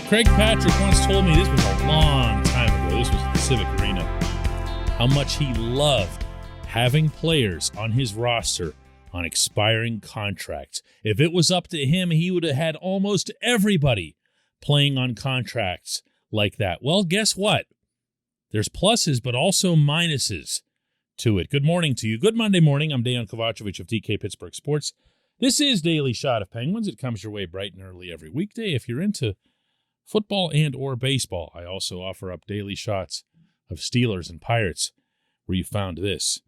Craig Patrick once told me, this was a long time ago, this was at the Civic Arena, how much he loved having players on his roster on expiring contracts. If it was up to him, he would have had almost everybody playing on contracts like that. Well, guess what? There's pluses, but also minuses to it. Good morning to you. Good Monday morning. I'm Dejan Kovacevic of DK Pittsburgh Sports. This is Daily Shot of Penguins. It comes your way bright and early every weekday. If you're into football and or baseball, I also offer up daily shots of Steelers and Pirates where you found this.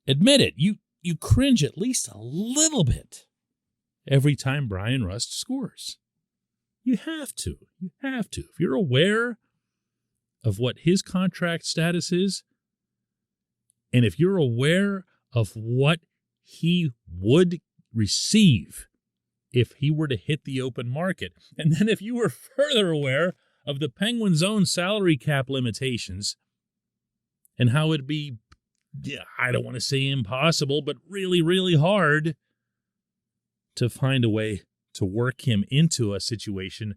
Admit it, you cringe at least a little bit every time Brian Rust scores. You have to. You have to. If you're aware of what his contract status is, and if you're aware of what he would receive if he were to hit the open market, and then if you were further aware of the Penguins' own salary cap limitations and how it'd be, I don't want to say impossible, but really, really hard to find a way to work him into a situation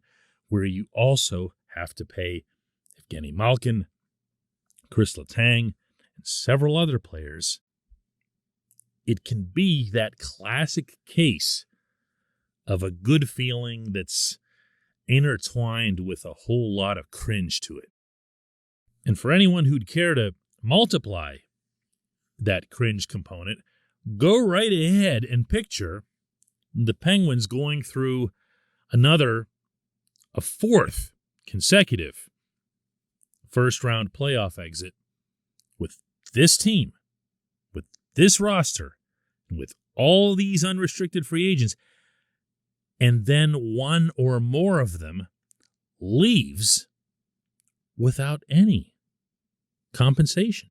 where you also have to pay Evgeny Malkin, Chris Letang, and several other players, it can be that classic case of a good feeling that's intertwined with a whole lot of cringe to it. And for anyone who'd care to multiply that cringe component, go right ahead and picture the Penguins going through a fourth consecutive first-round playoff exit with this team, with this roster, and with all these unrestricted free agents, and then one or more of them leaves without any compensation.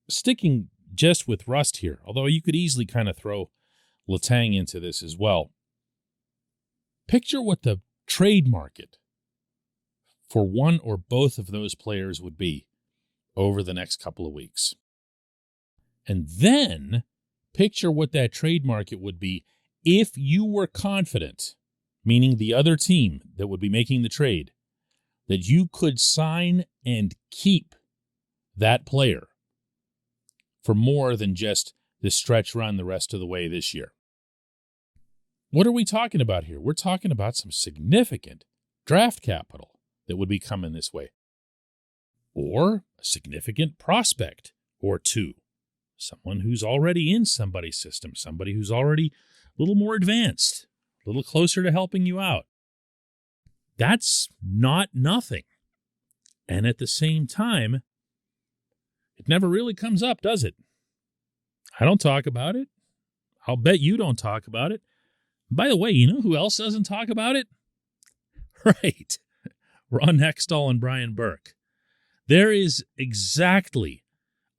Sticking just with Rust here, although you could easily kind of throw Letang into this as well. Picture what the trade market for one or both of those players would be over the next couple of weeks. And then picture what that trade market would be if you were confident, meaning the other team that would be making the trade, that you could sign and keep that player for more than just the stretch run the rest of the way this year. What are we talking about here? We're talking about some significant draft capital that would be coming this way, or a significant prospect or two, someone who's already in somebody's system, somebody who's already a little more advanced, a little closer to helping you out. That's not nothing. And at the same time, it never really comes up, does it? I don't talk about it. I'll bet you don't talk about it. By the way, you know who else doesn't talk about it? Right. Ron Hextall and Brian Burke. There is exactly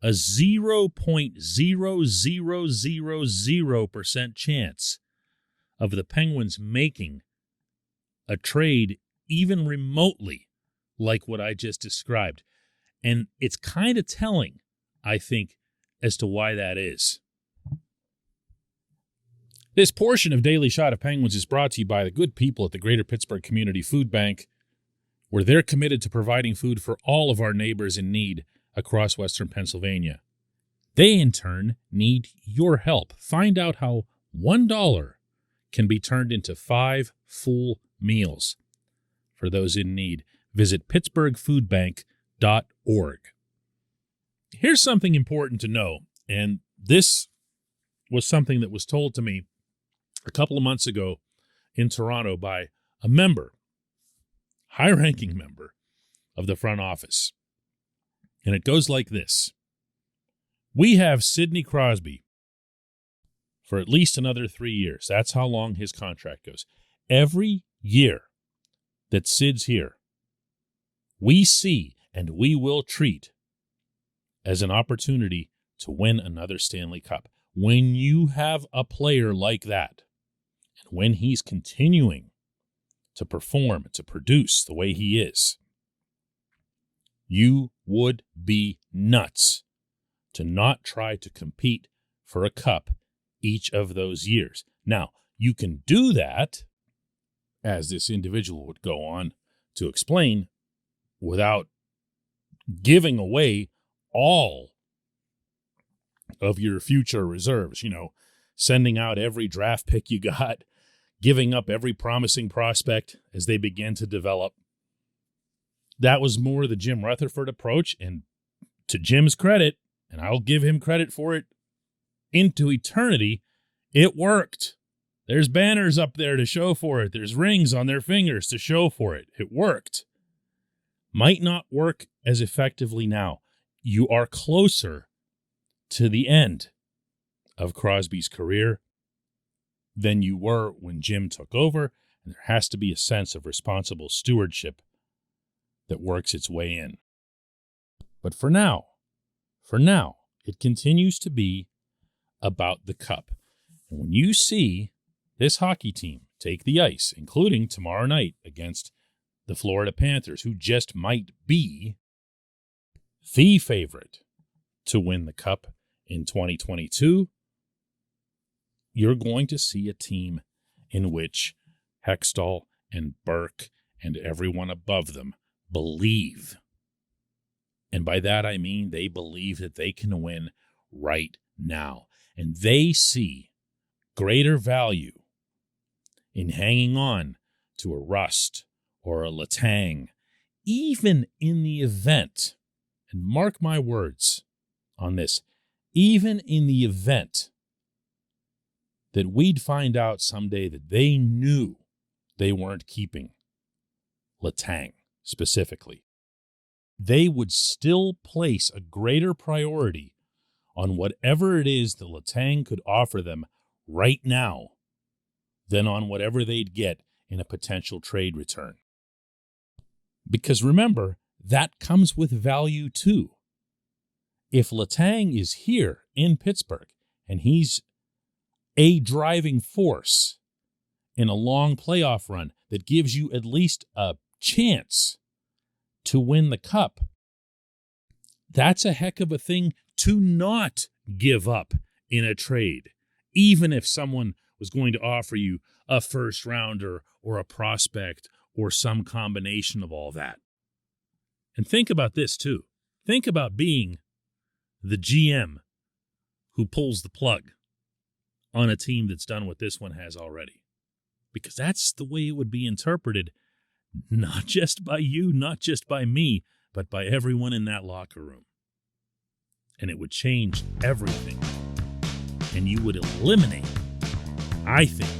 a 0.0000% chance of the Penguins making a trade even remotely like what I just described. And it's kind of telling, I think, as to why that is. This portion of Daily Shot of Penguins is brought to you by the good people at the Greater Pittsburgh Community Food Bank, where they're committed to providing food for all of our neighbors in need across Western Pennsylvania. They, in turn, need your help. Find out how $1 can be turned into 5 full meals for those in need. Visit pittsburghfoodbank.org. Here's something important to know, and this was something that was told to me a couple of months ago in Toronto by a member, high-ranking member of the front office. And it goes like this. We have Sidney Crosby for at least another 3 years. That's how long his contract goes. Every year that Sid's here, we see and we will treat as an opportunity to win another Stanley Cup. When you have a player like that, and when he's continuing to perform, to produce the way he is, you would be nuts to not try to compete for a cup each of those years. Now, you can do that as this individual would go on to explain, without giving away all of your future reserves, sending out every draft pick you got, giving up every promising prospect as they begin to develop. That was more the Jim Rutherford approach, and to Jim's credit, and I'll give him credit for it into eternity, it worked. There's banners up there to show for it. There's rings on their fingers to show for it. It worked. Might not work as effectively now. You are closer to the end of Crosby's career than you were when Jim took over, and there has to be a sense of responsible stewardship that works its way in. But for now, it continues to be about the cup. And when you see this hockey team take the ice, including tomorrow night against the Florida Panthers, who just might be the favorite to win the cup in 2022, you're going to see a team in which Hextall and Burke and everyone above them believe. And by that I mean they believe that they can win right now. And they see greater value in hanging on to a Rust or a Letang, even in the event, and mark my words on this, even in the event that we'd find out someday that they knew they weren't keeping Letang specifically, they would still place a greater priority on whatever it is that Letang could offer them right now than on whatever they'd get in a potential trade return. Because remember, that comes with value too. If Letang is here in Pittsburgh and he's a driving force in a long playoff run that gives you at least a chance to win the cup, that's a heck of a thing to not give up in a trade, even if someone was going to offer you a first rounder or a prospect or some combination of all that. And think about this too. Think about being the GM who pulls the plug on a team that's done what this one has already. Because that's the way it would be interpreted, not just by you, not just by me, but by everyone in that locker room. And it would change everything. And you would eliminate, I think,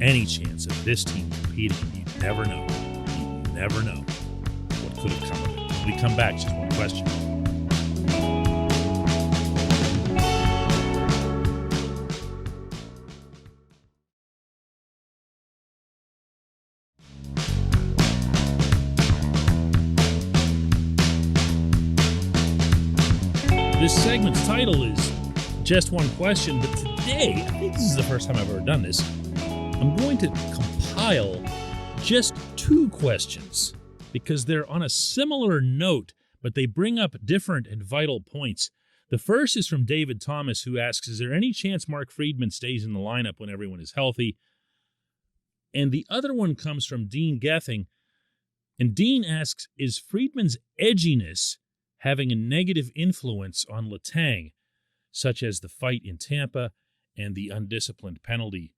any chance of this team competing. You never know. You never know what could have come of it. When we come back, just one question. This segment's title is Just One Question, but today, I think this is the first time I've ever done this, I'm going to compile just two questions because they're on a similar note, but they bring up different and vital points. The first is from David Thomas, who asks, is there any chance Mark Friedman stays in the lineup when everyone is healthy? And the other one comes from Dean Gething, and Dean asks, is Friedman's edginess having a negative influence on Letang, such as the fight in Tampa and the undisciplined penalty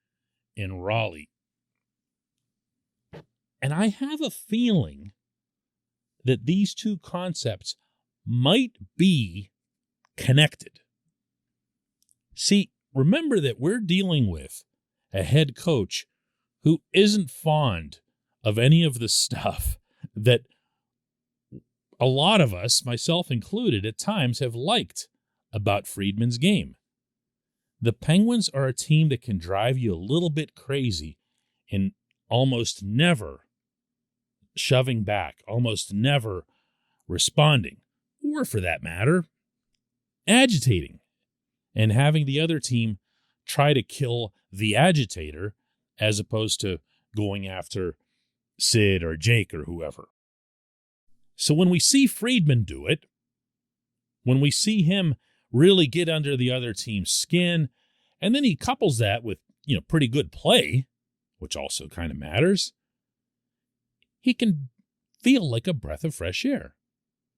in Raleigh? And I have a feeling that these two concepts might be connected. See, remember that we're dealing with a head coach who isn't fond of any of the stuff that a lot of us, myself included, at times have liked about Friedman's game. The Penguins are a team that can drive you a little bit crazy in almost never shoving back, almost never responding, or for that matter, agitating, and having the other team try to kill the agitator as opposed to going after Sid or Jake or whoever. So when we see Friedman do it, when we see him really get under the other team's skin, and then he couples that with, pretty good play, which also kind of matters, he can feel like a breath of fresh air.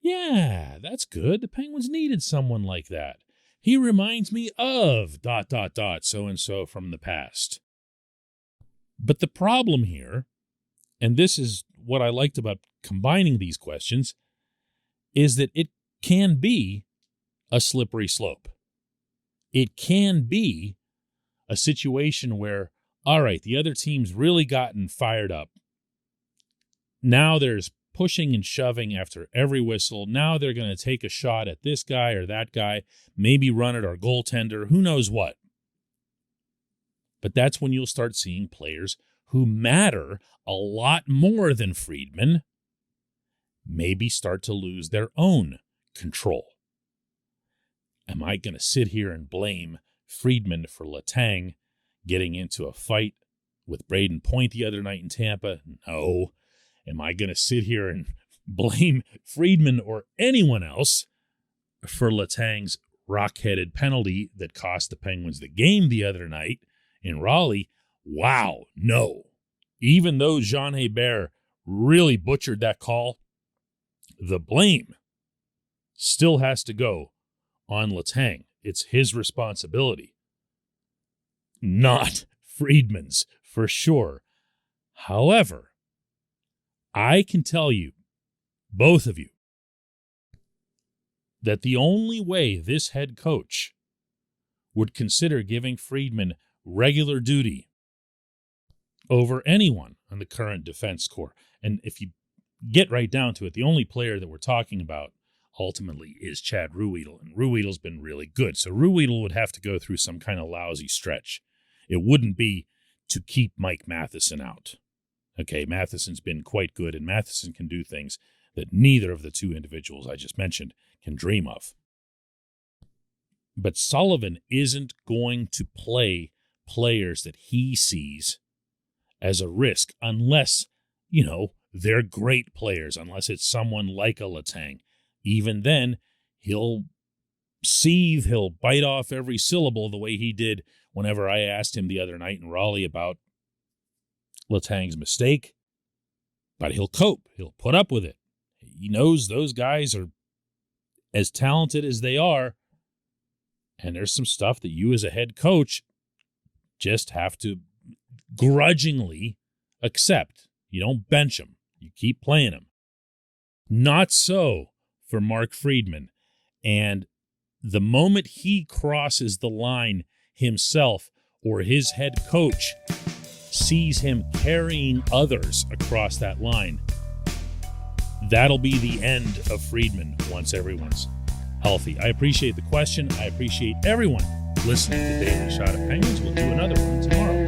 Yeah, that's good. The Penguins needed someone like that. He reminds me of ... so-and-so from the past. But the problem here, and this is what I liked about combining these questions, is that it can be a slippery slope. It can be a situation where, all right, the other team's really gotten fired up. Now there's pushing and shoving after every whistle. Now they're going to take a shot at this guy or that guy, maybe run at our goaltender, who knows what. But that's when you'll start seeing players who matter a lot more than Friedman maybe start to lose their own control. Am I going to sit here and blame Friedman for Letang getting into a fight with Braden Point the other night in Tampa? No. Am I going to sit here and blame Friedman or anyone else for Letang's rock-headed penalty that cost the Penguins the game the other night in Raleigh? Wow, no. Even though Jean Hebert really butchered that call, the blame still has to go on Letang. It's his responsibility, not Friedman's, for sure. However, I can tell you, both of you, that the only way this head coach would consider giving Friedman regular duty over anyone on the current defense corps, and if you get right down to it, the only player that we're talking about ultimately is Chad Ruhwedel, and Ruhwedel's been really good. So Ruhwedel would have to go through some kind of lousy stretch. It wouldn't be to keep Mike Matheson out. Okay, Matheson's been quite good, and Matheson can do things that neither of the two individuals I just mentioned can dream of. But Sullivan isn't going to play players that he sees as a risk unless, they're great players, unless it's someone like a Letang. Even then, he'll seethe, he'll bite off every syllable the way he did whenever I asked him the other night in Raleigh about Letang's mistake. But he'll cope. He'll put up with it. He knows those guys are as talented as they are, and there's some stuff that you as a head coach just have to grudgingly accept. You don't bench him. You keep playing him. Not so for Mark Friedman. And the moment he crosses the line himself or his head coach sees him carrying others across that line, that'll be the end of Friedman once everyone's healthy. I appreciate the question. I appreciate everyone listening to Daily Shot of Penguins. We'll do another one tomorrow.